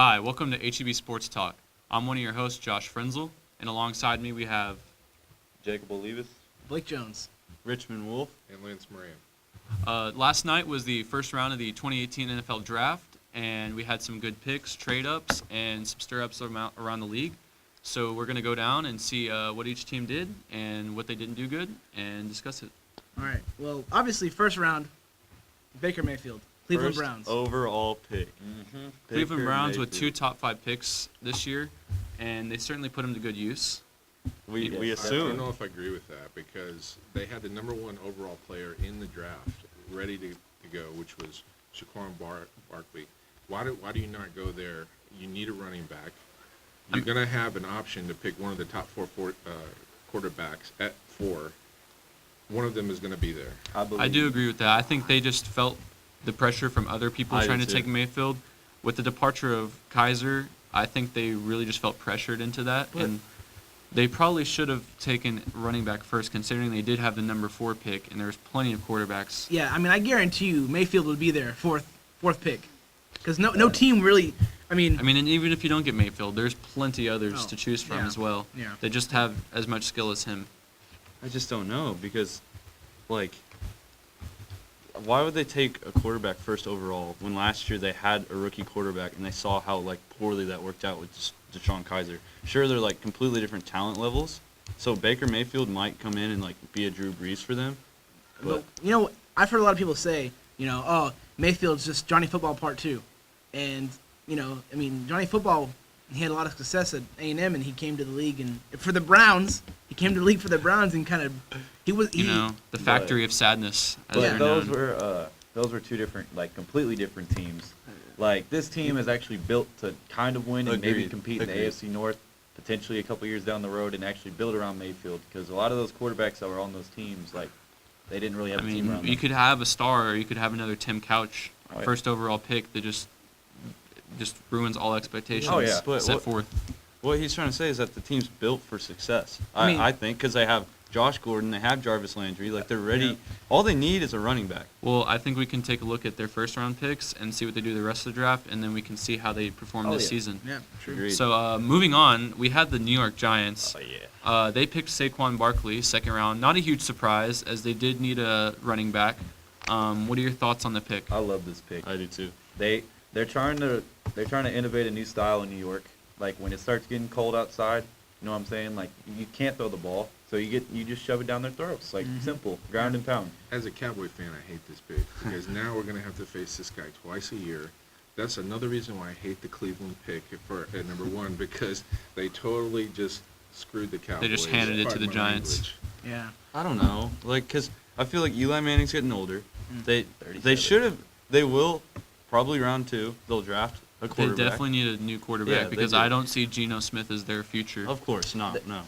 Hi, welcome to HEB Sports Talk. I'm one of your hosts, Josh Frenzel, and alongside me we have Jacob Olivas, Blake Jones, Richmond Wolf, and Lance Moran. last night was the first round of the 2018 NFL Draft, and we had some good picks, trade-ups, and some stir-ups around the league. So we're going to go down and see what each team did and what they didn't do good and discuss it. All right. Well, obviously, first round, Baker Mayfield, Cleveland first Browns. overall pick. Cleveland Browns with 2 Mayfield. top 5 picks this year, and they certainly put them to good use. We I don't assume. know if I agree with that because they had the number 1 overall player in the draft ready to go, which was Saquon Barkley. Why do you not go there? You need a running back. You're going to have an option to pick one of the top 4 quarterbacks at 4. One of them is going to be there. I do agree with that. I think they just felt the pressure from other people I trying do to too. take Mayfield. With the departure of Kaiser, I think they really just felt pressured into that. But- And they probably should have taken running back first, considering they did have the number 4 pick, and there's plenty of quarterbacks. Yeah, I mean, I guarantee you Mayfield would be there, fourth pick, because no team really. I mean, And even if you don't get Mayfield, there's plenty others Oh, to choose from yeah. as well. Yeah. They just have as much skill as him. I just don't know because, like, why would they take a quarterback first overall when last year they had a rookie quarterback and they saw how like poorly that worked out with Deshaun Kaiser? Sure, they're like completely different talent levels, so Baker Mayfield might come in and like be a Drew Brees for them. But you know, I've heard a lot of people say, oh, Mayfield's just Johnny Football Part 2, and I mean, Johnny Football, he had a lot of success at A&M, and he came to the league and for the Browns. He came to the league for the Browns and kind of The factory of sadness, as but they're those known. were two different, like completely different teams. Like this team is actually built to kind of win and maybe Agreed. compete in Agreed. the AFC North, potentially a couple years down the road, and actually build around Mayfield because a lot of those quarterbacks that were on those teams, like they didn't really have I a team mean, around you them. could have a star, or you could have another Tim Couch, Oh, yeah. first overall pick that just ruins all expectations. Oh, yeah. But Set what- forth. what he's trying to say is that the team's built for success. I mean- I think because they have Josh Gordon, they have Jarvis Landry, like they're ready. Yeah. All they need is a running back. Well, I think we can take a look at their first round picks and see what they do the rest of the draft, and then we can see how they perform Oh, this yeah. season. Yeah, true. Agreed. So moving on, we had the New York Giants. Oh yeah. They picked Saquon Barkley, second round. Not a huge surprise, as they did need a running back. What are your thoughts on the pick? I love this pick. I do too. They're trying to innovate a new style in New York. Like when it starts getting cold outside, you know what I'm saying? Like you can't throw the ball, so you just shove it down their throats. Like simple, ground and pound. As a Cowboy fan, I hate this pick because now we're going to have to face this guy twice a year. That's another reason why I hate the Cleveland pick at number 1 because they totally just screwed the Cowboys. just handed it to Pardon the my Giants. language. Yeah. I don't know, like, cause I feel like Eli Manning's getting older. They 37. they will probably round 2. They'll draft a They quarterback. definitely need a new quarterback Yeah, they because do. I don't see Geno Smith as their future. Of course, no. No.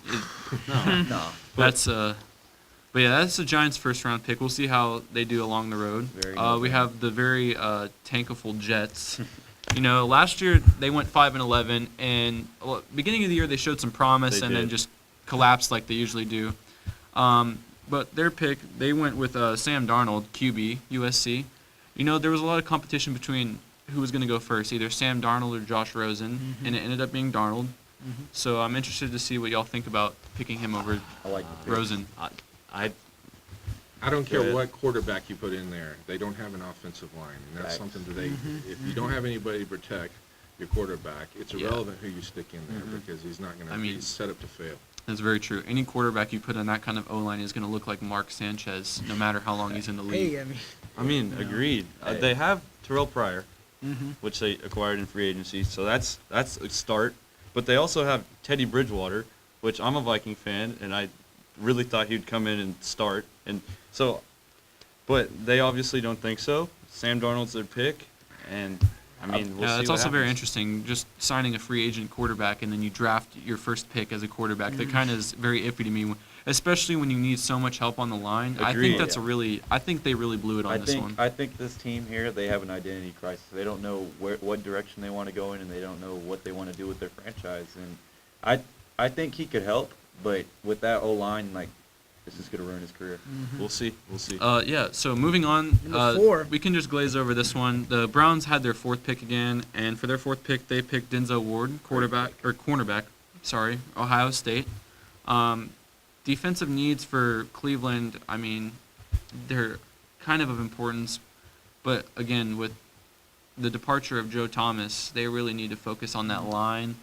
But That's but yeah, that's the Giants' first round pick. We'll see how they do along the road. Very We nice. have the very tankful Jets. Last year they went 5-11, and beginning of the year they showed some promise They and then did. just collapsed like they usually do. But their pick, they went with Sam Darnold, QB, USC. There was a lot of competition between who was going to go first, either Sam Darnold or Josh Rosen, and it ended up being Darnold. So I'm interested to see what y'all think about picking him over I like the pick. Rosen. I don't care Good. what quarterback you put in there. They don't have an offensive line, and that's Facts. something that if you don't have anybody to protect your quarterback, it's Yeah. irrelevant who you stick in there because he's not going to be set up to fail. That's very true. Any quarterback you put in that kind of O-line is going to look like Mark Sanchez, no matter how long he's in the league. Hey, I mean, Agreed. Hey. They have Terrell Pryor, Mm-hmm. which they acquired in free agency, so that's a start. But they also have Teddy Bridgewater, which I'm a Viking fan, and I really thought he'd come in and start. And so, but they obviously don't think so. Sam Darnold's their pick, and I mean, we'll see It's what also very happens. interesting, just signing a free agent quarterback and then you draft your first pick as a quarterback. That kind of is very iffy to me, especially when you need so much help on the line. I Agreed. think that's I think they really blew it on this one. I think this team here, they have an identity crisis. They don't know what direction they want to go in, and they don't know what they want to do with their franchise. And I think he could help, but with that O-line, like It's just gonna ruin his career. We'll see. We'll see. Yeah, so moving on, Number 4. we can just glaze over this one. The Browns had their 4th pick again, and for their 4th pick, they picked Denzel Ward, cornerback, Ohio State. Defensive needs for Cleveland, I mean, they're kind of importance, but again, with the departure of Joe Thomas, they really need to focus on that line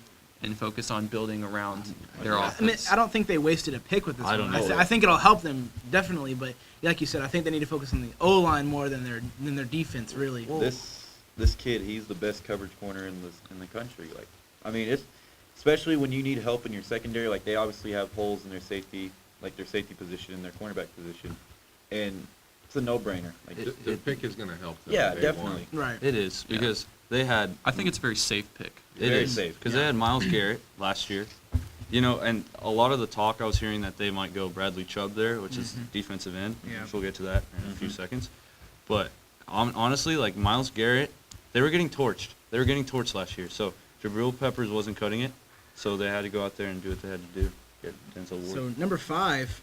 and focus on building around their I mean, offense. I don't think they wasted a pick with this I don't one. know. I think it'll help them definitely, but like you said, I think they need to focus on the O line more than their defense really. This kid, he's the best coverage corner in the country. Like, I mean, it's especially when you need help in your secondary. Like, they obviously have holes in their safety position and their cornerback position, and it's a no-brainer. Like, The pick is going to help them. yeah, day definitely. one. Right. It is because they had. I think it's a very safe pick. It Very is safe. because they had Myles Garrett last year, and a lot of the talk I was hearing that they might go Bradley Chubb there, which is defensive end. Yeah. Which we'll get to that in a few seconds. But honestly, like Myles Garrett, they were getting torched. They were getting torched last year. So Jabril Peppers wasn't cutting it, so they had to go out there and do what they had to do. Get Denzel Ward. So number 5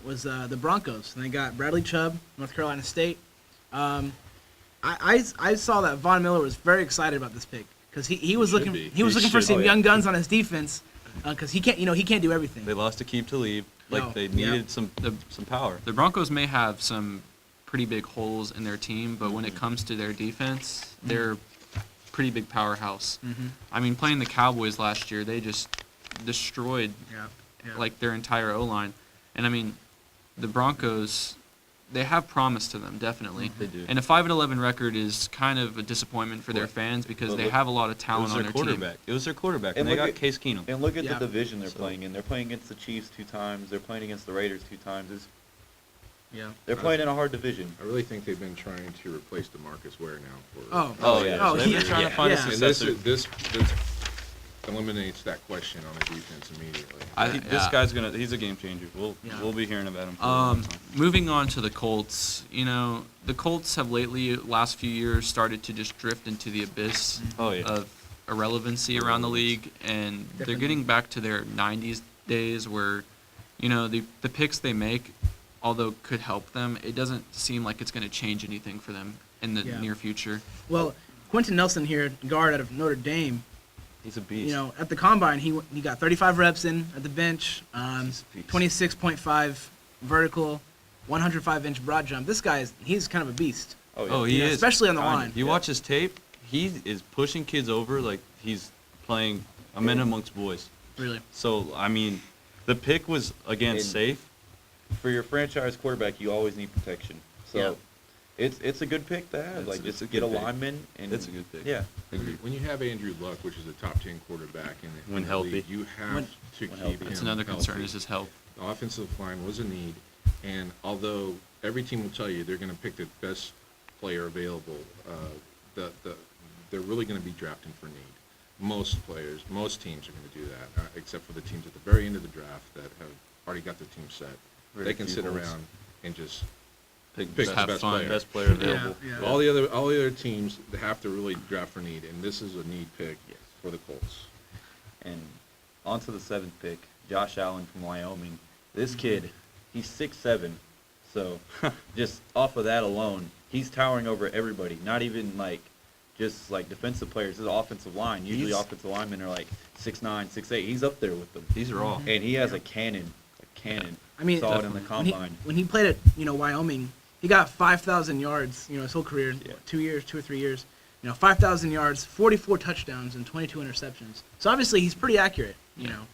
was the Broncos, and they got Bradley Chubb, North Carolina State. I saw that Von Miller was very excited about this pick because he was should looking be. he was He looking for should. some Oh, yeah. young guns on his defense because he can't do everything. They lost to Keep to leave. Like No. they Yep. needed some power. The Broncos may have some pretty big holes in their team, but when it comes to their defense, they're a pretty big powerhouse. I mean, playing the Cowboys last year, they just destroyed like their entire O-line. And I mean, the Broncos, they have promise to them, definitely. They do. And a 5-11 record is kind of a disappointment for their Right. fans because But they look- have a lot of It talent was on their their team. quarterback. It was their quarterback, And and they look got at- Case Keenum. And look at Yeah. the division they're So- playing in. They're playing against the Chiefs 2 times. They're playing against the Raiders 2 times. Yeah. They're playing in a hard division. I really think they've been trying to replace DeMarcus Ware now. Oh. Oh yeah. yeah. Oh, They've been yeah. trying to find a Yeah. And successor. this eliminates that question on the defense immediately. This guy's he's a game changer. Yeah. We'll be hearing about him for a long time. Moving on to the Colts, the Colts have lately, last few years, started to just drift into the abyss Oh yeah. of irrelevancy around the league, and they're Definitely. getting back to their 90s days where, the picks they make, although could help them, it doesn't seem like it's going to change anything for them in the Yeah. near future. Well, Quentin Nelson here, guard out of Notre Dame. He's a beast. At the combine, he got 35 reps in at the bench, He's a beast. 26.5 vertical, 105-inch broad jump. This guy he's kind of a beast. Oh, yeah. Oh, he is. Especially on the Kinda. line. You Yeah. watch his tape. He is pushing kids over like he's playing a man amongst boys. Really. So I mean, the pick was again And- safe. For your franchise quarterback, you always need protection. So Yeah. it's a good pick to have. It's- Like, it's just a get good a pick. lineman. And It's a good pick. Yeah. Agreed. When you have Andrew Luck, which is a top 10 quarterback When the healthy. league, you have When- to when keep healthy. him That's another concern healthy. is his health. The offensive line was a need, and although every team will tell you they're going to pick the best player available, they're really going to be drafting for need. Most teams are going to do that, except for the teams at the very end of the draft that have already got their team set. Very They can few sit holes. around and just Pick pick best, the have best fun. player. best player available. Yeah. All the other teams, they have to really draft for need, and this is a need pick Yes. for the Colts. And on to the 7th pick, Josh Allen from Wyoming. This kid, he's 6'7", so just off of that alone, he's towering over everybody. Not even just defensive players. His offensive line. Usually offensive linemen are 6'9", 6'8". He's up there with them. He's raw. And he has a cannon. I mean, Saw it in the when combine. he played at Wyoming, he got 5,000 yards. His whole career, Yeah. 2 or 3 years. 5,000 yards, 44 touchdowns, and 22 interceptions. So obviously he's pretty accurate.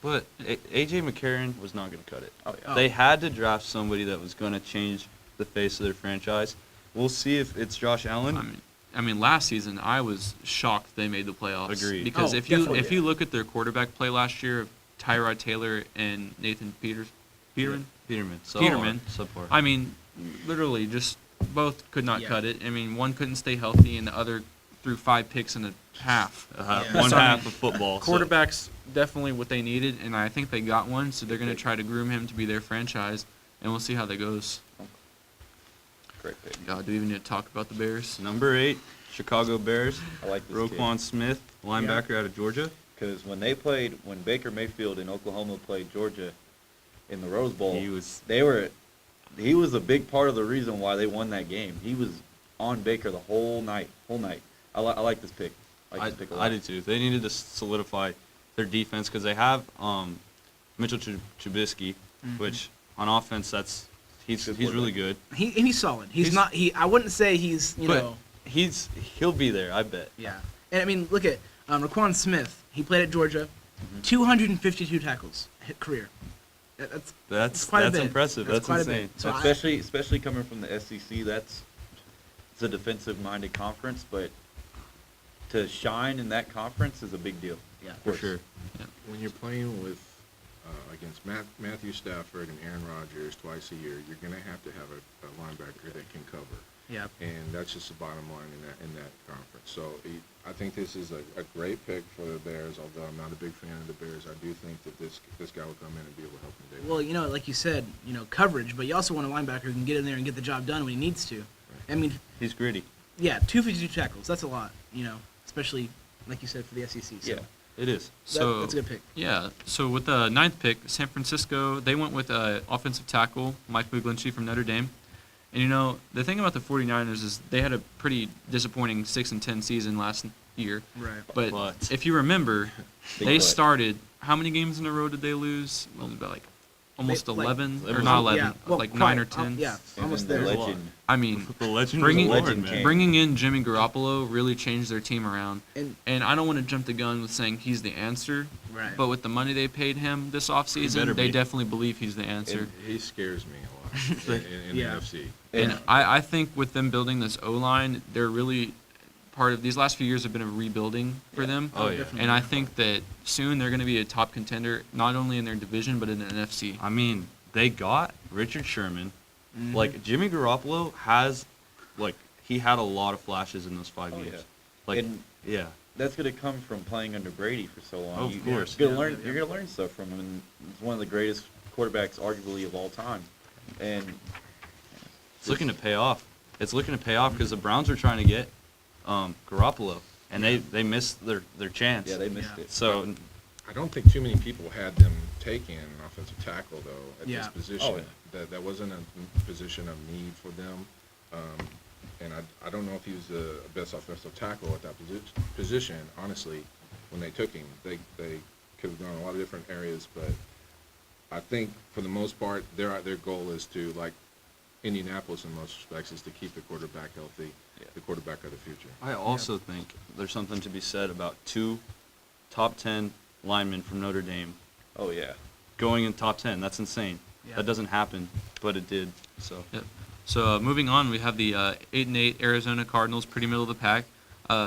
But AJ McCarron was not going to cut it. Oh, yeah. They had to draft somebody that was going to change the face of their franchise. We'll see if it's Josh Allen. I mean, last season I was shocked they made the playoffs. Agreed. Because Oh, if you definitely. look at their quarterback play last year, Tyrod Taylor and Nathan Peterman, Peterman. Peterman. Subpar. I mean, literally just both could not Yeah. cut it. I mean, one couldn't stay healthy and the other threw 5 picks in a half. Yeah. One So, I mean, half of football. so- Quarterback's definitely what they needed, and I think they got one, so they're going to try to groom him to be their franchise, and we'll see how that goes. Great pick. God, do we even need to talk about the Bears? Number 8, Chicago Bears. I like this Roquan Smith, linebacker out of Georgia. Because when Baker Mayfield in Oklahoma played Georgia, in the Rose Bowl. He was He was a big part of the reason why they won that game. He was on Baker the whole night. I like this pick. I like this pick a lot. I do too. They needed to solidify their defense because they have Mitchell Trubisky, which on offense he's really good. He's solid. He's- Not. I wouldn't say he's. But he'll be there, I bet. Yeah. And I mean, look at Raquan Smith. He played at Georgia, 252 tackles career. That's quite a bit. Impressive. That's quite a insane. bit. So Especially coming from the SEC, it's a defensive-minded conference, but to shine in that conference is a big deal. Yeah. For sure. When you're playing with against Matthew Stafford and Aaron Rodgers twice a year, you're going to have a linebacker that can cover. Yeah. And that's just the bottom line in that conference. So I think this is a great pick for the Bears. Although I'm not a big fan of the Bears, I do think that this guy will come in and be able to help them. Well, like you said, coverage, but you also want a linebacker who can get in there and get the job done when he needs to. I mean, He's gritty. yeah, 252 tackles. That's a lot. Especially like you said for the SEC. So Yeah. It is. So that's a good pick. Yeah. So with the 9th pick, San Francisco, they went with offensive tackle Mike McGlinchey from Notre Dame. And the thing about the 49ers is they had a pretty disappointing 6-10 season last year. Right. But if you remember, Big they but. started. How many games in a row did they lose? Well, about almost Like- 11 it or was- not 11, Yeah, well, like quite, 9 or 10. yeah, And almost then there. the There's a lot. legend. I mean, The legend bringing was born, legend man. came. bringing in Jimmy Garoppolo really changed their team around. And I don't want to jump the gun with saying he's the answer, right. but with the money they paid him this better offseason, they be. definitely believe he's the answer. And he scares me a lot in Yeah. the NFC. And I think with them building this O-line, they're really part of these last few years have been a rebuilding for them. Oh, yeah. definitely. And I think that soon they're going to be a top contender, not only in their division, but in the NFC. I mean, they got Richard Sherman. Mhm. Like, Jimmy Garoppolo he had a lot of flashes in those 5 Oh, years. yeah. Like, And yeah. that's going to come from playing under Brady for so long. Of course. You're Yeah, gonna learn. yeah. You're gonna learn stuff from him, and he's one of the greatest quarterbacks, arguably, of all time. And It's looking to pay off. It's looking to pay off because the Browns are trying to get Garoppolo, and they missed their chance. yeah, they missed Yeah. it. So I don't think too many people had them taking an offensive tackle though at Yeah. this position. Oh, yeah. That wasn't a position of need for them. And I don't know if he was the best offensive tackle at that position. Honestly, when they took him, they could have gone a lot of different areas. But I think for the most part, their goal is to, like Indianapolis in most respects, is to keep the quarterback healthy, the quarterback of the future. I also think there's something to be said about 2 top 10 linemen from Notre Dame Oh yeah. going in top 10. That's insane. Yeah. That doesn't happen, but it did. So Yep. So moving on, we have the 8-8 Arizona Cardinals, pretty middle of the pack,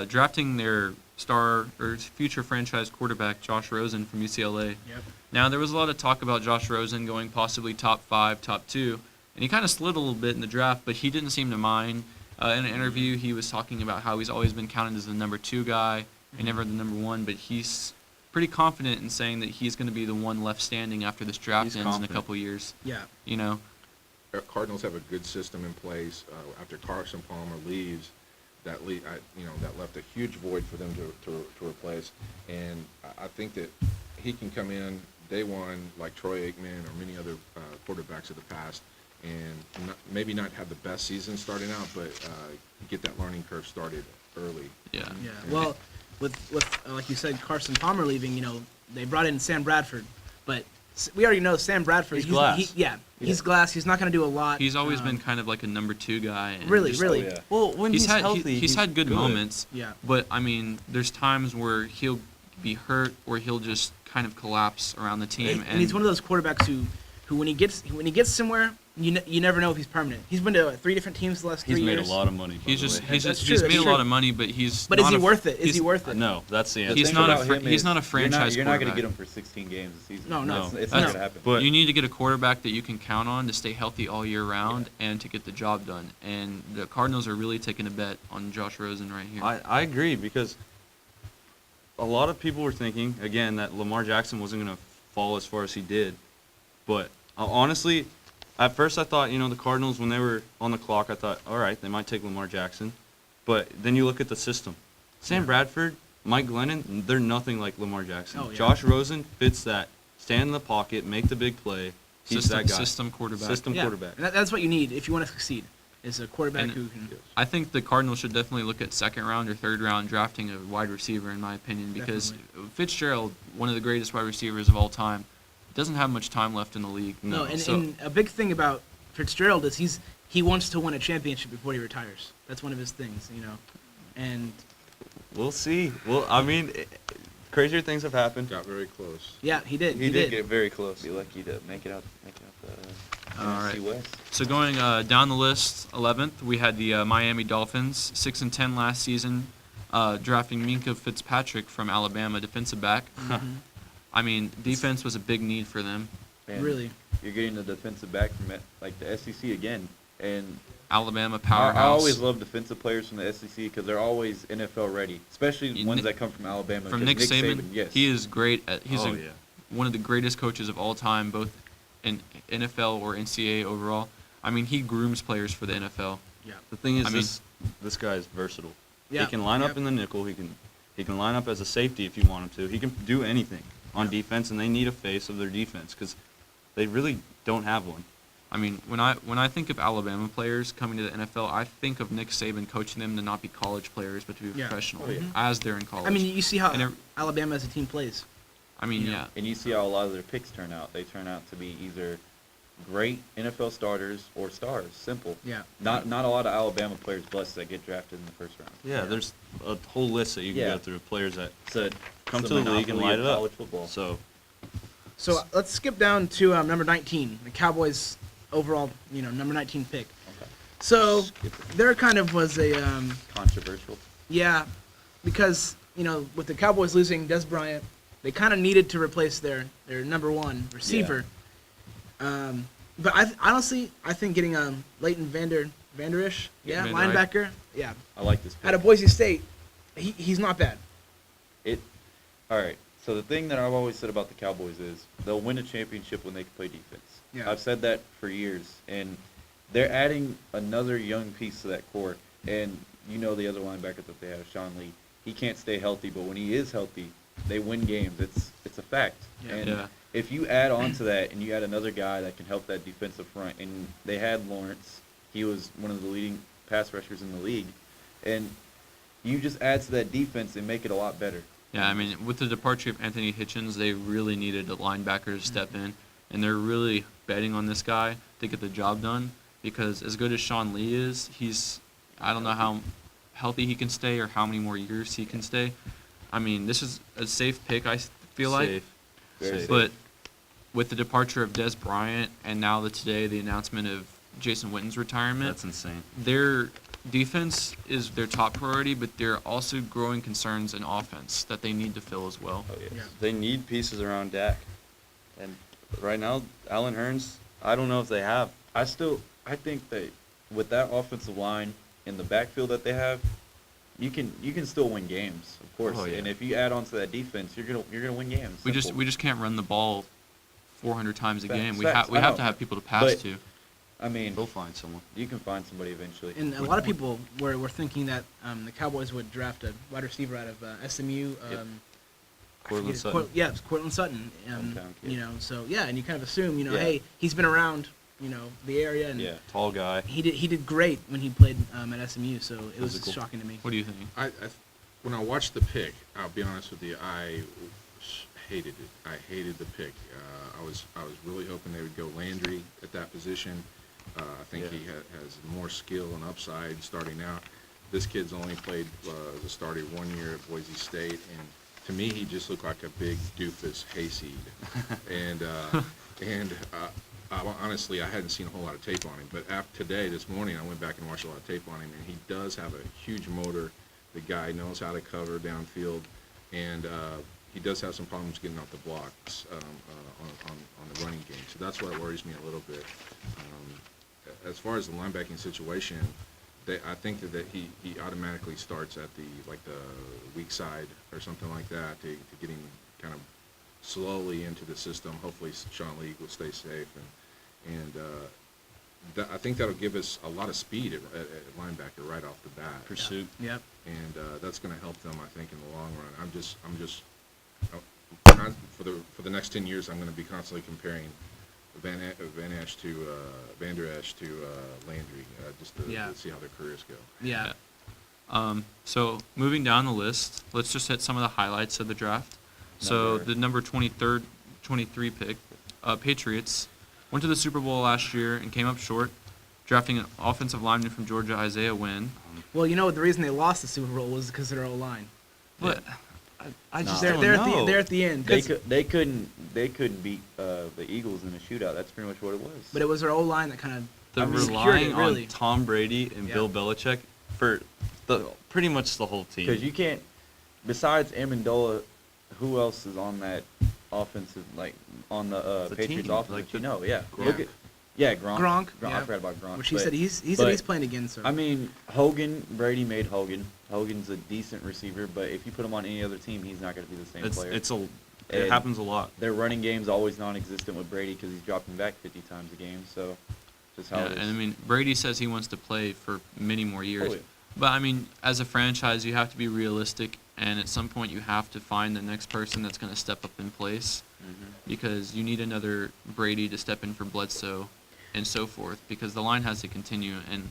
drafting their star or future franchise quarterback Josh Rosen from UCLA. Yep. Now there was a lot of talk about Josh Rosen going possibly top 5, top 2, and he kind of slid a little bit in the draft, but he didn't seem to mind. In an interview, he was talking about how he's always been counted as the number 2 guy and never the number 1, but he's pretty confident in saying that he's going to be the one left standing after this draft He's ends in a confident. couple years. Yeah. Cardinals have a good system in place. After Carson Palmer leaves, that left a huge void for them to replace. And I think that he can come in day one like Troy Aikman or many other quarterbacks of the past, and maybe not have the best season starting out, but get that learning curve started early. Yeah. Yeah. Well, with like you said, Carson Palmer leaving, they brought in Sam Bradford, but we already know Sam Bradford. He's glass. He's glass. He's not going to do a lot. He's always been kind of like a number 2 guy. And Really, just- really. Oh, yeah. well, when he's had healthy, he's had good moments, Yeah. but I mean, there's times where he'll be hurt or he'll just kind of collapse around the team. And he's one of those quarterbacks who when he gets somewhere, you never know if he's permanent. He's been to 3 different teams the last 3 He's years. made a lot of money. He's just That's true, he's that's made true. a lot of money, but he's But is not he a- worth it? Is he's- he worth it? No, that's the The answer. He's thing not a about fr- him he's is not a franchise You're not going to quarterback. get him for 16 games a season. No, no. It's No. not going to happen. But- You need to get a quarterback that you can count on to stay healthy all year round and to get the job done. And the Cardinals are really taking a bet on Josh Rosen right here. I agree because a lot of people were thinking, again, that Lamar Jackson wasn't going to fall as far as he did. But honestly, at first I thought, the Cardinals, when they were on the clock, I thought, all right, they might take Lamar Jackson. But then you look at the system. Sam Bradford, Mike Glennon, they're nothing like Lamar Jackson. Oh, yeah. Josh Rosen fits that. Stand in the pocket, make the big play. He's that guy. System quarterback. System Yeah. quarterback. And that's what you need if you want to succeed. Is a quarterback And- who can. I think the Cardinals should definitely look at second round or third round drafting a wide receiver, in my opinion, because Fitzgerald, one of the greatest wide receivers of all time, doesn't have much time left in the league. No, and, So- and a big thing about Fitzgerald is he wants to win a championship before he retires. That's one of his things, And We'll see. Well, I mean, crazier things have happened. Got very close. yeah, he did. He did get very close. Be lucky to make it out the All NFC right. West. So going down the list, 11th, we had the Miami Dolphins, 6-10 last season, drafting Minkah Fitzpatrick from Alabama, defensive back. Mhm. I mean, defense was a big need for them. And Really. You're getting the defensive back from like the SEC again, and Alabama I powerhouse. always love defensive players from the SEC because they're always NFL ready, especially You- ones that come from Alabama. From 'cause Nick Saban, yes. he is great. He's Oh, yeah. one of the greatest coaches of all time, both in NFL or NCAA overall. I mean, he grooms players for the NFL. The thing is, I mean- this guy is versatile. Yeah. He can line up Yep. in the nickel. He can line up as a safety if you want him to. He can do anything on defense, and they need a face of their defense because they really don't have one. I mean, when I think of Alabama players coming to the NFL, I think of Nick Saban coaching them to not be college players, but to be Yeah. professional Oh, yeah. as they're in college. I mean, you see how And it- Alabama as a team plays. I mean, you know, yeah. And you see how a lot of their picks turn out. They turn out to be either great NFL starters or stars. Simple. Yeah. Not a lot of Alabama players blessed that get drafted in the first round. Yeah, there's a whole list that you can Yeah. go through of players that So come it's to a the league and monopoly light of it up. college football. So So let's skip down to number 19, the Cowboys' overall, number 19 pick. Okay. So Skip it. there kind of was a Controversial. yeah, because with the Cowboys losing Des Bryant, they kind of needed to replace their number one receiver. But honestly, I think getting Leighton Vander Esch, Yeah, Vander linebacker, yeah, I like this pick. out of Boise State, he's not bad. All right. So the thing that I've always said about the Cowboys is they'll win a championship when they can play defense. Yeah. I've said that for years, and they're adding another young piece to that core. And the other linebacker that they have, Sean Lee, he can't stay healthy, but when he is healthy, they win games. It's a fact. Yeah. And Yeah. if you add on to that and you add another guy that can help that defensive front, and they had Lawrence, he was one of the leading pass rushers in the league, and you just add to that defense and make it a lot better. Yeah, I mean, with the departure of Anthony Hitchens, they really needed a linebacker to step in, and they're really betting on this guy to get the job done because as good as Sean Lee is, I don't know how healthy he can stay or how many more years he can stay. I mean, this is a safe pick, I feel like. safe. Very Safe. But with the departure of Des Bryant and now the announcement of Jason Witten's retirement, That's insane. their defense is their top priority, but there are also growing concerns in offense that they need to fill as well. Oh, yes. Yeah. They need pieces around Dak, and right now, Allen Hurns, I don't know if they have. I think that with that offensive line in the backfield that they have, you can still win games, of course. Oh, yeah. And if you add on to that defense, you're gonna win games. We Simple. just can't run the ball 400 times a Facts, game. We facts, have I to know. have people to pass But- to. I mean, They'll find someone. you can find somebody eventually. And a lot of people were thinking that the Cowboys would draft a wide receiver out of SMU. Yep. I Cortland forget- Sutton. Yeah, it's Cortland Sutton. Hometown kid. So yeah, and you kind of assume, Yeah. hey, he's been around, the area, and Yeah. Tall guy. he did great when he played at SMU. So it was Physical. shocking to me. What do you think? When I watched the pick, I'll be honest with you, I hated it. I hated the pick. I was really hoping they would go Landry at that position. I think Yeah. he has more skill and upside starting out. This kid's only played as a starter 1 year at Boise State, and to me, he just looked like a big doofus hayseed. and honestly, I hadn't seen a whole lot of tape on him. But this morning, I went back and watched a lot of tape on him, and he does have a huge motor. The guy knows how to cover downfield, and he does have some problems getting off the blocks on the running game. So that's what worries me a little bit. As far as the linebacking situation, I think that he automatically starts at the weak side or something like that to get him kind of slowly into the system. Hopefully Sean Lee will stay safe, and I think that'll give us a lot of speed at linebacker right off the bat. Pursuit. Yep. And that's going to help them, I think, in the long run. I'm just for the next 10 years, I'm going to be constantly comparing Van Ash to Vander Esch to Landry, just to Yeah. see how their careers go. Yeah. So moving down the list, let's just hit some of the highlights of the draft. So the number 23 pick, Patriots, went to the Super Bowl last year and came up short, drafting an offensive lineman from Georgia, Isaiah Wynn. Well, the reason they lost the Super Bowl was because of their O-line. But I just They're, don't they're, know. they're at the end. They 'cause- couldn't beat the Eagles in a shootout. That's pretty much what it was. But it was their O-line that kind of They're secured relying it, really. on Tom Brady and Yeah. Bill Belichick for pretty much the whole team. Because you can't, besides Amendola, who else is on that offensive, like, on the The Patriots team, offense? like that you the- know, yeah. Gronk. Look at, yeah, Gronk. Gronk, I yeah. forgot about Gronk. Which he but- said he but, said he's playing again. So I mean, Hogan, Brady made Hogan. Hogan's a decent receiver, but if you put him on any other team, he's not going to be the same player. It And happens a lot. Their running game's always non-existent with Brady because he's dropping back 50 times a game. So, just how Yeah, it is. and I mean, Brady says he wants to play for many more years. Oh, yeah. But I mean, as a franchise, you have to be realistic, and at some point, you have to find the next person that's going to step up in place, because you need another Brady to step in for Bledsoe, and so forth. Because the line has to continue, and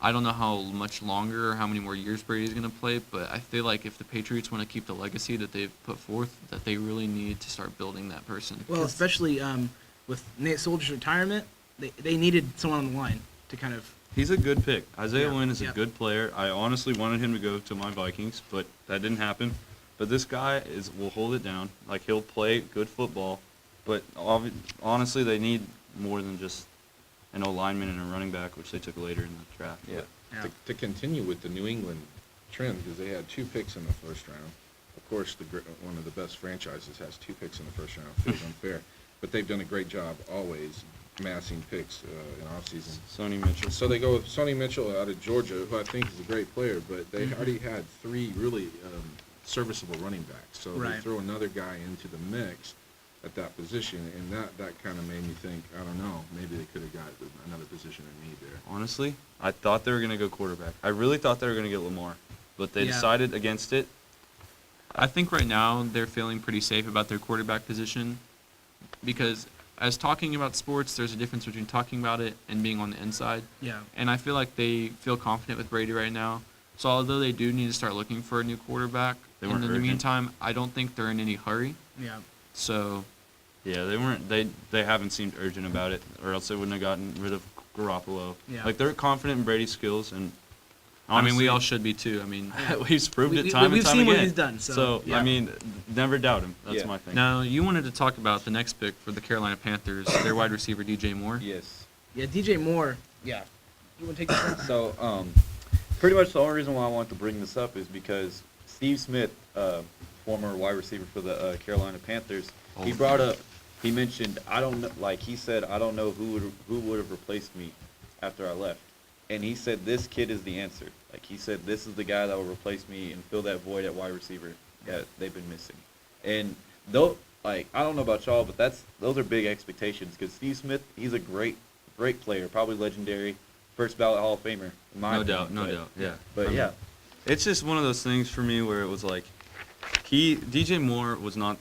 I don't know how much longer or how many more years Brady's going to play, but I feel like if the Patriots want to keep the legacy that they've put forth, that they really need to start building that person. well, especially with Nate Solder's retirement, they needed someone on the line to kind of. He's a good pick. Isaiah Yeah, Wynn is yeah. a good player. I honestly wanted him to go to my Vikings, but that didn't happen. But this guy will hold it down. Like, he'll play good football. But honestly, they need more than just an O-lineman and a running back, which they took later in the draft. Yeah. Yeah. To continue with the New England trend, because they had 2 picks in the first round. Of course, one of the best franchises has 2 picks in the first round. Feels unfair, but they've done a great job always amassing picks in offseason. Sonny Mitchell. So they go with Sonny Mitchell out of Georgia, who I think is a great player, but they already had 3 really serviceable running backs. So they Right. throw another guy into the mix at that position, and that kind of made me think, I don't know, maybe they could have got another position in need there. Honestly, I thought they were going to go quarterback. I really thought they were going to get Lamar, but they Yeah. decided against it. I think right now they're feeling pretty safe about their quarterback position, because as talking about sports, there's a difference between talking about it and being on the inside. Yeah. And I feel like they feel confident with Brady right now. So although they do need to start looking for a new quarterback, They in weren't the urgent. meantime, I don't think they're in any hurry. Yeah. So Yeah, they weren't. They haven't seemed urgent about it, or else they wouldn't have gotten rid of Garoppolo. Yeah. Like, they're confident in Brady's skills, and I mean, we honestly, all should be too. I mean, he's proved it time and we've time seen again. what he's done. So, yeah. I mean, never doubt him. That's Yeah. my thing. now you wanted to talk about the next pick for the Carolina Panthers, their wide receiver DJ Moore. Yes. Yeah, DJ Moore. Yeah. You want to take this one? So, pretty much the only reason why I want to bring this up is because Steve Smith, former wide receiver for the Carolina Panthers, he brought up, he mentioned, I don't know, like he said, I don't know who would have replaced me after I left. And he said, this kid is the answer. Like, he said, this is the guy that will replace me and fill that void at wide receiver that they've been missing. And though, like, I don't know about y'all, but those are big expectations, because Steve Smith, he's a great player, probably legendary, first ballot Hall of Famer. In my No opinion, doubt, no doubt. Yeah. But I mean, yeah, it's just one of those things for me where it was like, DJ Moore was not.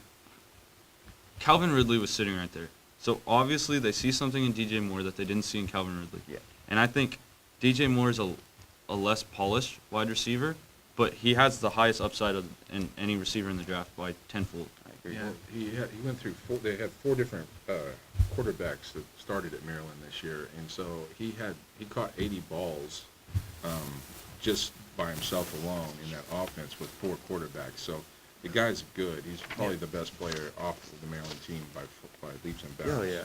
Calvin Ridley was sitting right there. So obviously they see something in DJ Moore that they didn't see in Calvin Ridley. Yeah. And I think DJ Moore is a less polished wide receiver, but he has the highest upside of in any receiver in the draft by tenfold. I agree. Yeah. Well, he went through they had 4 different quarterbacks that started at Maryland this year, and so he caught 80 balls just by himself alone in that offense with 4 quarterbacks. So the guy's good. He's probably the best player off of the Maryland team by leaps and bounds. Oh yeah.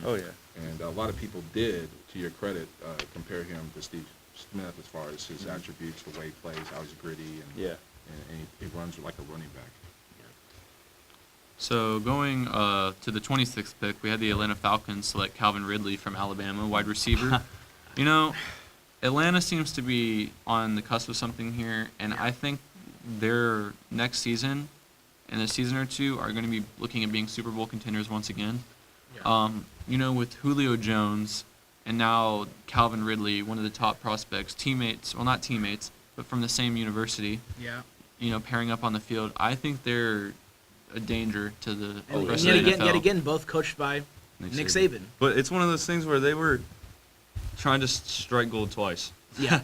Oh yeah. And a lot of people did, to your credit, compare him to Steve Smith as far as his attributes, the way he plays, how he's gritty, and Yeah. and he runs like a running back. So going to the 26th pick, we had the Atlanta Falcons select Calvin Ridley from Alabama, wide receiver. You know, Atlanta seems to be on the cusp of something here, and I think their next season and a season or two are going to be looking at being Super Bowl contenders once again. You know, with Julio Jones and now Calvin Ridley, one of the top prospects, teammates, well, not teammates, but from the same university, Yeah. you know, pairing up on the field, I think they're a danger to the And rest yet of the again, NFL. yet again, both coached by Nick Saban. But it's one of those things where they were trying to strike gold twice. Yeah.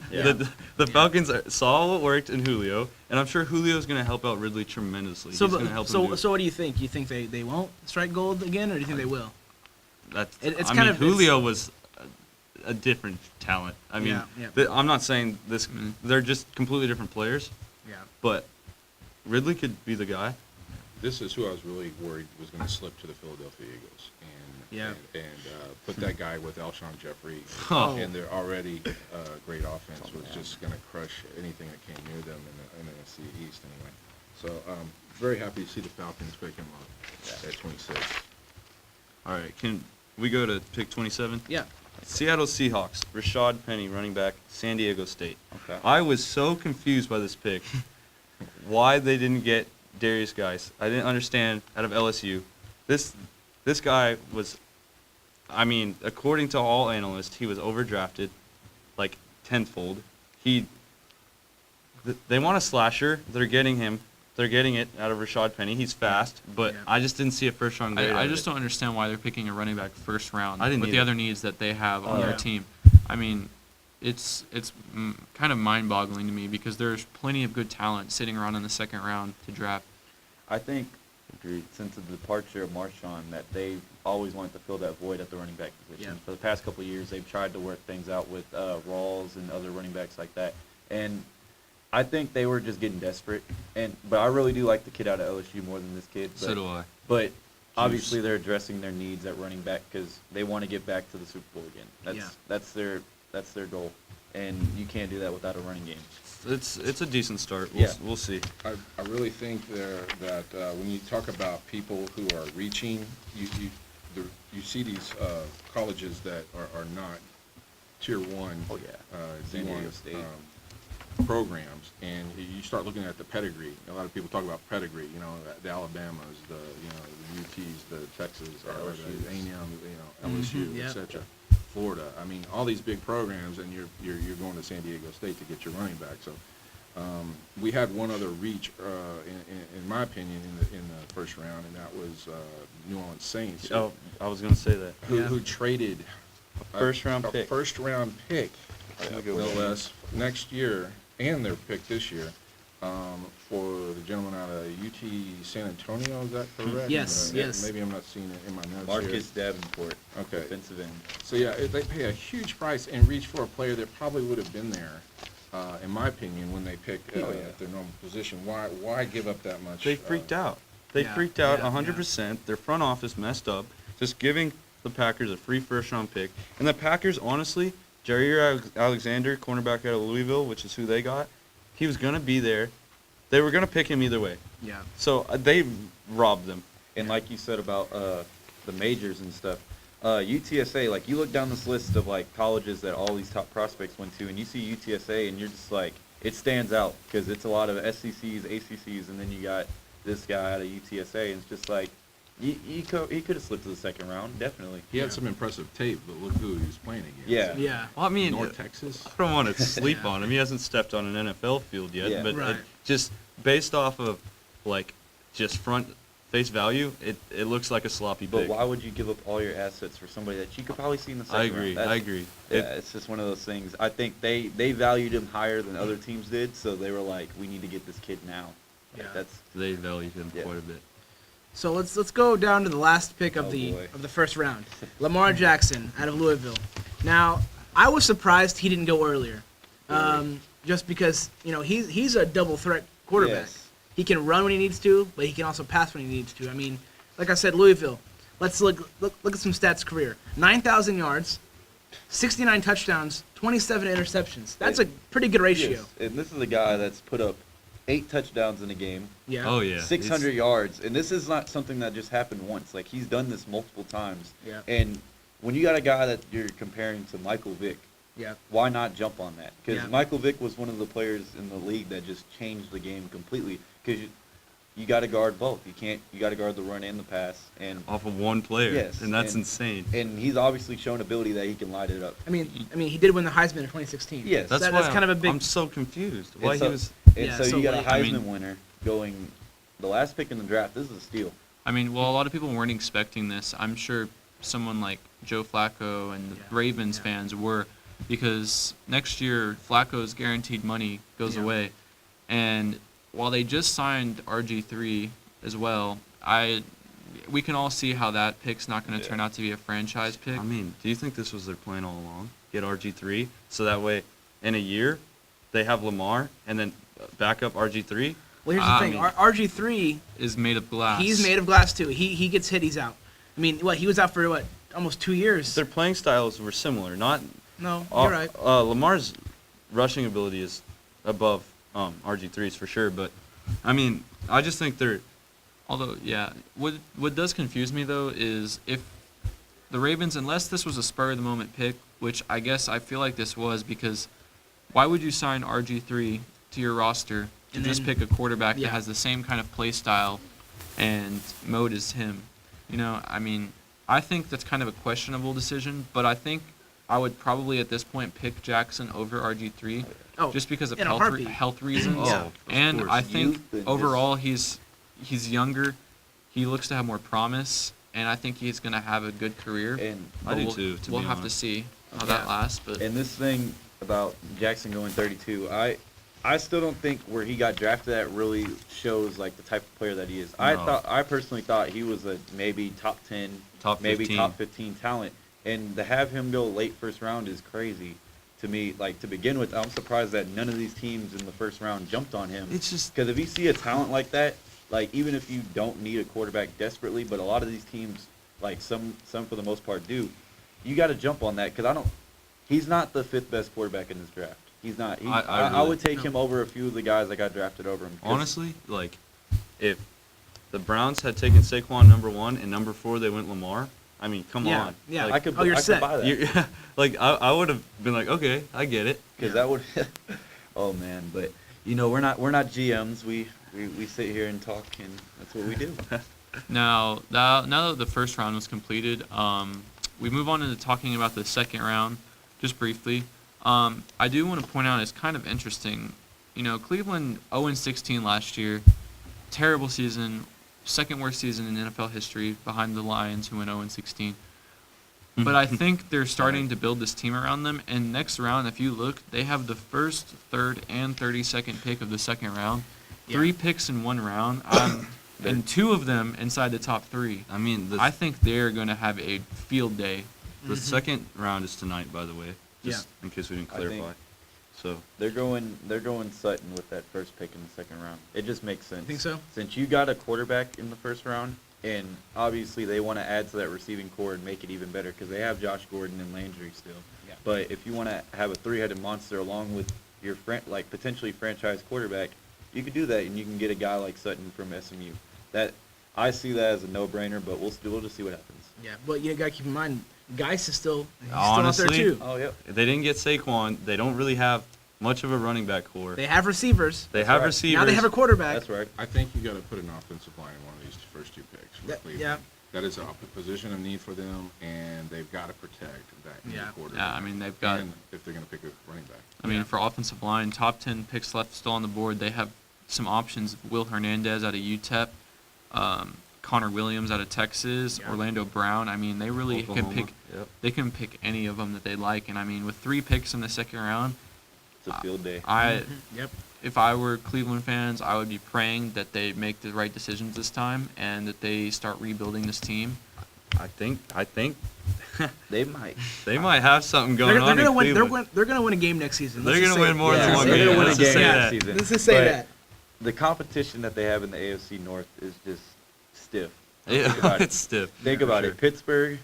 The Falcons saw what worked in Julio, and I'm sure Julio's going to help out Ridley tremendously. So, He's going to help him do so what do you think? You think they won't strike gold again, or do you think they will? That's, it's I kind mean, of- Julio was a different talent. I mean, Yeah. I'm not saying this. They're just completely different players, Yeah. but Ridley could be the guy. This is who I was really worried was going to slip to the Philadelphia Eagles Yeah. and put that guy with Alshon Jeffrey Oh. and their already great offense was just going to crush anything that came near them in the NFC East anyway. So very happy to see the Falcons pick him up at 26. All right, can we go to pick 27? Yeah. Seattle Seahawks, Rashad Penny, running back, San Diego State. Okay. I was so confused by this pick. Why they didn't get Darius Geis. I didn't understand out of LSU. This guy was, I mean, according to all analysts, he was overdrafted like tenfold. They want a slasher. They're getting him. They're getting it out of Rashad Penny. He's fast, but Yeah. I just didn't see a first round grade. I just don't understand why they're picking a running back first round I didn't with the either. other needs that they have on their Yeah. team. I mean, it's kind of mind-boggling to me because there's plenty of good talent sitting around in the second round to draft. I think, since the departure of Marshawn, that they've always wanted to fill that void at the running back position. Yeah. For the past couple of years, they've tried to work things out with Rawls and other running backs like that. And I think they were just getting desperate. But I really do like the kid out of LSU more than this kid. But, So do I. But obviously they're addressing their needs at running back because they want to get back to the Super Bowl again. That's their goal. And you can't do that without a running game. It's a decent start. Yeah. We'll see. I really think that when you talk about people who are reaching, you see these colleges that are not tier one. Oh, yeah. San D1, Diego State. Programs, and you start looking at the pedigree. A lot of people talk about pedigree. You know, the Alabamas, the UTs, the Texas, or the A&M, LSU, Yeah. etc. Florida. I mean, all these big programs, and you're going to San Diego State to get your running back. So we had one other reach, in my opinion, in the first round, and that was New Orleans Saints. Oh, I was going to say that. Who traded A first-round a pick. first-round pick, Yeah, no less, next year, and their pick this year, for the gentleman out of UT San Antonio. Is that correct? Yes, yes. Maybe I'm not seeing it in my notes Marcus here. Davenport, Okay. defensive end. So yeah, they pay a huge price and reach for a player that probably would have been there, in my opinion, when they pick Oh, yeah. at their normal position. Why give up that much? They freaked out. They Yeah, freaked out yeah, 100%. Their front office messed up, just giving the Packers a free first-round pick. And the Packers, honestly, Jair Alexander, cornerback out of Louisville, which is who they got, he was going to be there. They were going to pick him either way. Yeah. So they robbed them. And like you said about the majors and stuff, UTSA, like you look down this list of like colleges that all these top prospects went to, and you see UTSA, and you're just like, it stands out because it's a lot of SECs, ACCs, and then you got this guy out of UTSA, and it's just like, he could have slipped to the second round, definitely. He had some impressive tape, but look who he was playing against. Yeah. Yeah. Well, I mean, North Texas. I don't want to sleep Yeah. on him. He hasn't stepped on an NFL field yet. Yeah. But Right. just based off of, like, just front face value, it looks like a sloppy But pick. why would you give up all your assets for somebody that you could probably see in the second I round? agree. That's- I agree. Yeah, it's just one of those things. I think they valued him higher than other teams did, so they were like, we need to get this kid now. Like, Yeah. that's They valued him Yeah. quite a bit. So let's go down to the last pick of Oh, the boy. first round. Lamar Jackson out of Louisville. Now, I was surprised he didn't go earlier, just because he's a double threat quarterback. Yes. He can run when he needs to, but he can also pass when he needs to. I mean, like I said, Louisville. Let's look at some stats. Career: 9,000 yards, 69 touchdowns, 27 interceptions. That's a pretty good ratio. Yes, and this is a guy that's put up 8 touchdowns in a game, Yeah. Oh, yeah. 600 yards, and this is not something that just happened once. Like, he's done this multiple times. Yeah. And when you got a guy that you're comparing to Michael Vick, Yeah. why not jump on that? Because Yeah. Michael Vick was one of the players in the league that just changed the game completely. Because you got to guard both. You got to guard the run and the pass. And Off of one player. Yes, And that's and- insane. and he's obviously shown ability that he can light it up. I mean, he did win the Heisman in 2016. Yes. That's why that's kind of a big. I'm so confused. Why And he so, was... and Yeah, so so you got a late. Heisman I mean- winner going the last pick in the draft. This is a steal. I mean, well, a lot of people weren't expecting this. I'm sure someone like Joe Flacco and the Yeah, Ravens yeah. fans were, because next year Flacco's guaranteed money goes Yeah. away, and while they just signed RG3 as well, we can all see how that pick's not going to turn out to be a franchise pick. I mean, do you think this was their plan all along? Get RG3 so that way in a year they have Lamar and then back up RG3? Well, here's the I thing. mean- RG3, Is made of glass. he's made of glass too. He gets hit, he's out. I mean, what, he was out for, what, almost 2 years? Their playing styles were similar. Not No, you're right. Lamar's rushing ability is above RG3's for sure, but I mean, I just think they're Although, yeah, what does confuse me though is if the Ravens, unless this was a spur of the moment pick, which I guess I feel like this was, because why would you sign RG3 to your roster to And just then- pick a quarterback yeah. that has the same kind of play style and mode as him? You know, I mean, I think that's kind of a questionable decision, but I think I would probably at this point pick Jackson over RG3 Oh, just because of in a heartbeat. health reasons. Oh, of And course. I think Youth and overall he's younger. He looks to have more promise, and I think he's going to have a good career. And I do we'll, too, to we'll be have honest. to see how Yeah. that lasts. But And this thing about Jackson going 32, I still don't think where he got drafted at really shows like the type of player that he is. No. I personally thought he was a maybe top 10, Top maybe 15. top 15 talent, and to have him go late first round is crazy to me. Like to begin with, I'm surprised that none of these teams in the first round jumped on him. It's just Because if you see a talent like that, like even if you don't need a quarterback desperately, but a lot of these teams, like some for the most part do, you got to jump on that because he's not the fifth best quarterback in this draft. He's not. I really- would take No. him over a few of the guys that got drafted over him. 'Cause honestly, like, if the Browns had taken Saquon number 1 and number 4 they went Lamar, I mean, come Yeah, on. yeah. Like, I could. Oh, you're I could set. buy that you, like I would have been like, okay, I get it. because that would. Oh man, but you know we're not GMs. We sit here and talk, and that's what we do. now that the first round was completed, we move on into talking about the second round, just briefly. I do want to point out it's kind of interesting. You know, Cleveland 0-16 last year, terrible season, second worst season in NFL history behind the Lions who went 0-16. But I think they're starting to build this team around them. And next round, if you look, they have the first, third, and 32nd pick of the second round. Yeah. 3 picks in one round, and 2 of them inside the top 3. I mean, I think they're going to have a field day. the second round is tonight, by the way, just in case we didn't I think- clarify. So They're going Sutton with that first pick in the second round. It just makes sense. Think so? Since you got a quarterback in the first round, and obviously they want to add to that receiving core and make it even better because they have Josh Gordon and Landry still. Yeah. But if you want to have a 3-headed monster along with your potentially franchise quarterback, you could do that, and you can get a guy like Sutton from SMU. That I see that as a no-brainer, but we'll just see what happens. Yeah, but you gotta keep in mind, Geis is still Honestly, out there too. Oh, yep. if they didn't get Saquon, they don't really have much of a running back core. They have receivers. They That's have right. receivers. Now they have a quarterback. That's right. I think you got to put an offensive line in one of these first 2 picks. For That- Cleveland. yeah. That is a position of need for them, and they've got to protect that new Yeah. quarterback. Yeah, I mean, they've got, And if they're going to pick a running back. I mean, for offensive line, top 10 picks left still on the board. They have some options. Will Hernandez out of UTEP, Connor Williams out of Texas, Yeah. Orlando Brown. I mean, they really can Oklahoma. pick. Yep. They can pick any of them that they like. And I mean, with 3 picks in the second round, It's a field day. Yep. if I were Cleveland fans, I would be praying that they make the right decisions this time and that they start rebuilding this team. I think They might. they might have something They're, going they're on gonna in win. Cleveland. They're gonna win a game next season. They're Let's just gonna say win it. more Yeah, than one they're game. gonna win Let's a just game say next that. season. Let's just say But that. The competition that they have in the AFC North is just stiff. Yeah, Think about it. it's stiff. Think for about sure. it. Pittsburgh,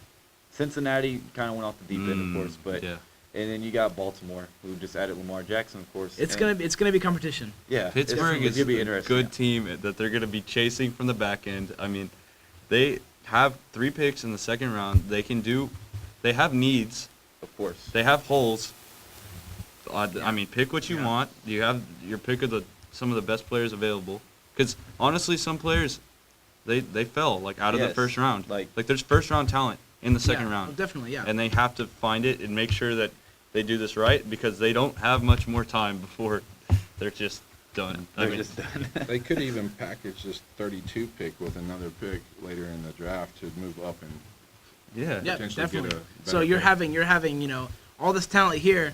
Cincinnati kind of went off the deep end, of course, but yeah. and then you got Baltimore, who just added Lamar Jackson, of course. It's and- gonna be competition. yeah. Pittsburgh it's is gonna be a interesting. good team that they're going to be chasing from the back end. I mean, they have 3 picks in the second round. They have needs. Of course. They have holes. I mean, pick what you Yeah. want. You have your pick of some of the best players available. Because honestly, some players, they fell like out of the Yes, first round. like- there's first round talent in the second Yeah, round, well, definitely, yeah. and they have to find it and make sure that they do this right because they don't have much more time before they're just done. I They're mean, just done. They could even package this 32 pick with another pick later in the draft to move up Yeah. Yeah, potentially get definitely. a So better you're player. having all this talent here,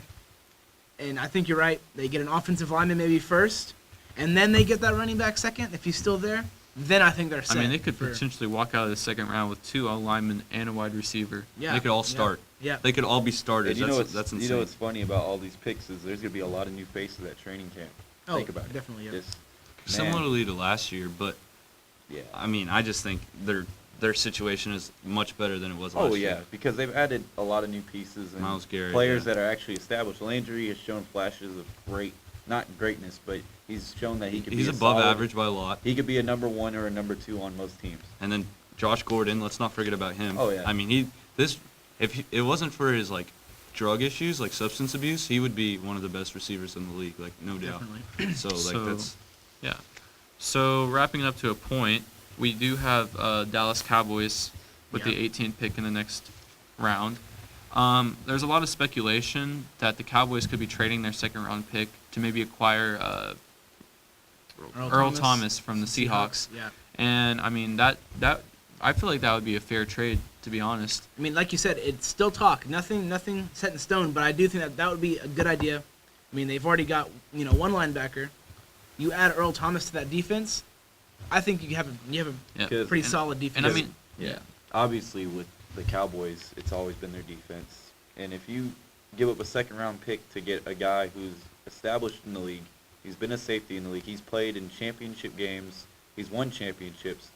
and I think you're right. They get an offensive lineman maybe first, and then they get that running back second if he's still there. Then I think they're I set. mean, they could for- potentially walk out of the second round with 2 linemen and a wide receiver. Yeah, They could all yeah, start. Yeah. They could all be starters. And you know That's insane. you know what's funny about all these picks is there's gonna be a lot of new faces at training camp. Oh, Think about it. definitely, yeah. Just, man, Similarly to last year, but yeah. I mean, I just think their situation is much better than it was last Oh year. yeah, because they've added a lot of new pieces and Myles Garrett, players yeah. that are actually established. Landry has shown flashes of not greatness, but he's shown that he could be He's a above solid- average by a lot. He could be a number 1 or a number 2 on most teams. And then Josh Gordon, let's not forget about him. Oh, yeah. I mean, it wasn't for his like drug issues, like substance abuse, he would be one of the best receivers in the league, like no doubt. Definitely. So like So- that's Yeah. So wrapping it up to a point, we do have Dallas Cowboys with the Yeah. 18th pick in the next round. There's a lot of speculation that the Cowboys could be trading their second round pick to maybe acquire Earl Thomas from the Seahawks. Yeah. And I mean that I feel like that would be a fair trade, to be honest. I mean, like you said, it's still talk. Nothing set in stone, but I do think that would be a good idea. I mean, they've already got, one linebacker. You add Earl Thomas to that defense, I think you have a Yeah. Because- pretty And- solid defense. And I mean, Yeah. Obviously, with the Cowboys, it's always been their defense. And if you give up a second round pick to get a guy who's established in the league, he's been a safety in the league, he's played in championship games, he's won championships.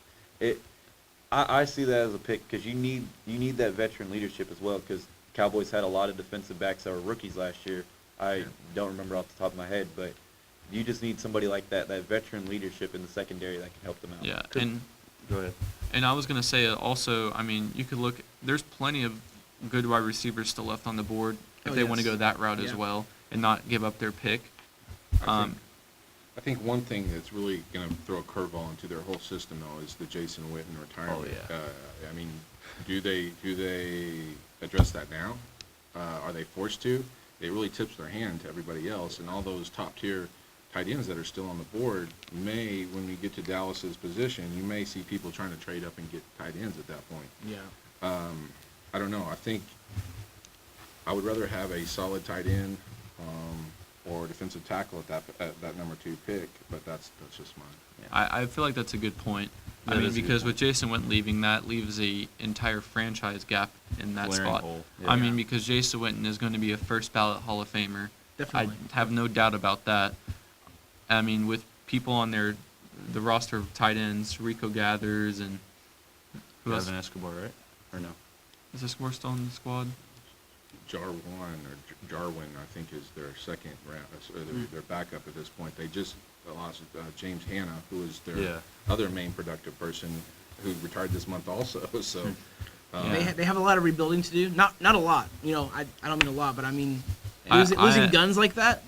I see that as a pick because you need that veteran leadership as well. Because Cowboys had a lot of defensive backs that were rookies last year. I don't remember off the top of my head, but you just need somebody like that veteran leadership in the secondary that can help them out. yeah. go ahead. And I was going to say also, I mean, you could look, there's plenty of good wide receivers still left on the board if Oh, they want to yes. go that route as Yeah. well and not give up their pick. I think one thing that's really going to throw a curveball into their whole system, though, is the Jason Witten retirement. Oh, yeah. I mean, do they address that now? Are they forced to? It really tips their hand to everybody else, and all those top-tier tight ends that are still on the board may, when we get to Dallas's position, you may see people trying to trade up and get tight ends at that point. Yeah. I don't know. I think I would rather have a solid tight end or defensive tackle at that number 2 pick, but that's just mine. I feel like that's a good point. That I mean, is a good because point. with Jason Witten leaving, that leaves a entire franchise gap in that Glaring spot. hole. I Yeah. mean, because Jason Witten is going to be a first ballot Hall of Famer. Definitely. I have no doubt about that. I mean, with people on the roster of tight ends, Rico Gathers and who else? Evan Escobar, right? Or no? Is Escobar still on the squad? Jarwin or Jarwin, I think, is their second round, their backup at this point. They just lost James Hanna, who is their Yeah. other main productive person, who retired this month also. So, Yeah. They have a lot of rebuilding to do. Not a lot. I don't mean a lot, but I mean I- losing guns like that.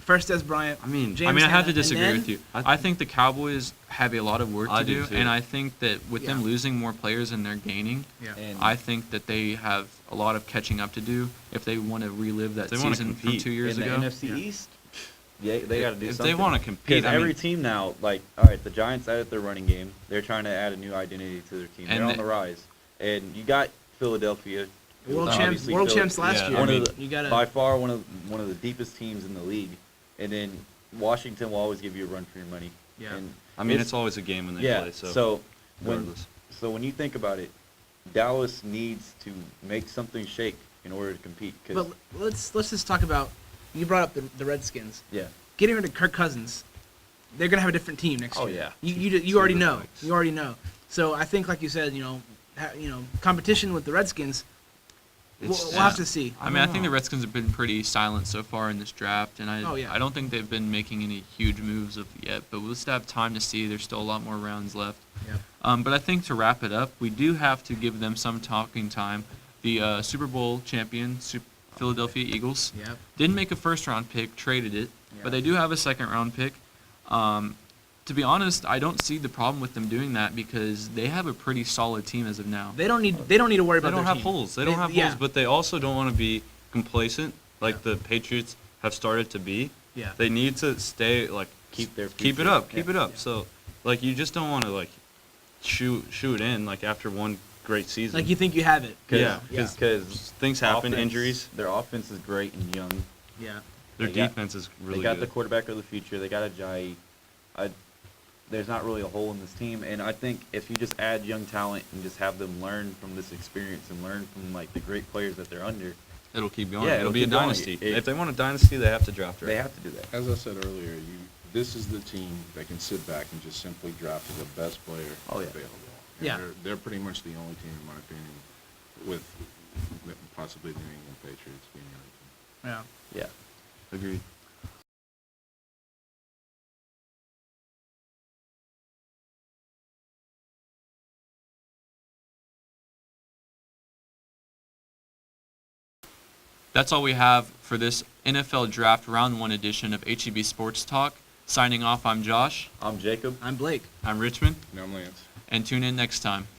First Des Bryant. I mean, James I have to Hanna, disagree and with then- you. I think the Cowboys have a lot of work I to do do, too. and I think that with them Yeah. losing more players than they're gaining, Yeah. And I think that they have a lot of catching up to do if they want to relive that They wanna season from compete 2 years in the ago. NFC Yeah. East, yeah, they got to do If something. they want to compete, Because I every mean, team now, like, all right, the Giants added their running game. They're trying to add a new identity to their team. And They're on the- the rise. And you got Philadelphia. World obviously champs Philly- last Yeah, year. I One mean, of the, you gotta by far one of the deepest teams in the league. And then Washington will always give you a run for your money. Yeah. And I mean, it's always a game when they yeah. play. So when regardless. when you think about it, Dallas needs to make something shake in order to compete. 'Cause- But let's just talk about. You brought up the Redskins. yeah. Getting rid of Kirk Cousins, they're gonna have a different team next Oh, year. yeah. You already know. Superflex. You already know. So I think, like you said, competition with the Redskins. We'll have to see. I mean, I think the Redskins have been pretty silent so far in this draft, and Oh, yeah. I don't think they've been making any huge moves of yet. But we'll still have time to see. There's still a lot more rounds left. Yeah. But I think to wrap it up, we do have to give them some talking time. The Super Bowl champion, Philadelphia Eagles, Yeah. didn't make a first-round pick, traded it, Yeah. but they do have a second-round pick. To be honest, I don't see the problem with them doing that because they have a pretty solid team as of now. They don't need to worry They about don't their have team. holes. They don't have yeah. holes, but they also don't want to be complacent like Yeah. the Patriots have started to be. Yeah. They need to stay like Keep their keep it future. up, keep Yeah. it up. So like you just don't want to like shoot it in like after one great season. Like you think you have it. Yeah. Because Things happen, injuries. Their offense is great and young. Yeah. Their They got- defense is really They got good. the quarterback of the future. They got Ajayi. There's not really a hole in this team, and I think if you just add young talent and just have them learn from this experience and learn from like the great players that they're under, It'll keep going. Yeah, it'll it'll be a keep going. dynasty. It- If they want a dynasty, they have to draft right. they have to do that. As I said earlier, this is the team that can sit back and just simply draft the best player Oh, yeah. available. And Yeah. They're pretty much the only team, in my opinion, with possibly the New England Patriots being the only team. Yeah. Yeah. Agreed. That's all we have for this NFL Draft Round 1 edition of HEB Sports Talk. Signing off, I'm Josh. I'm Jacob. I'm Blake. I'm Richmond. No, Lance. And tune in next time.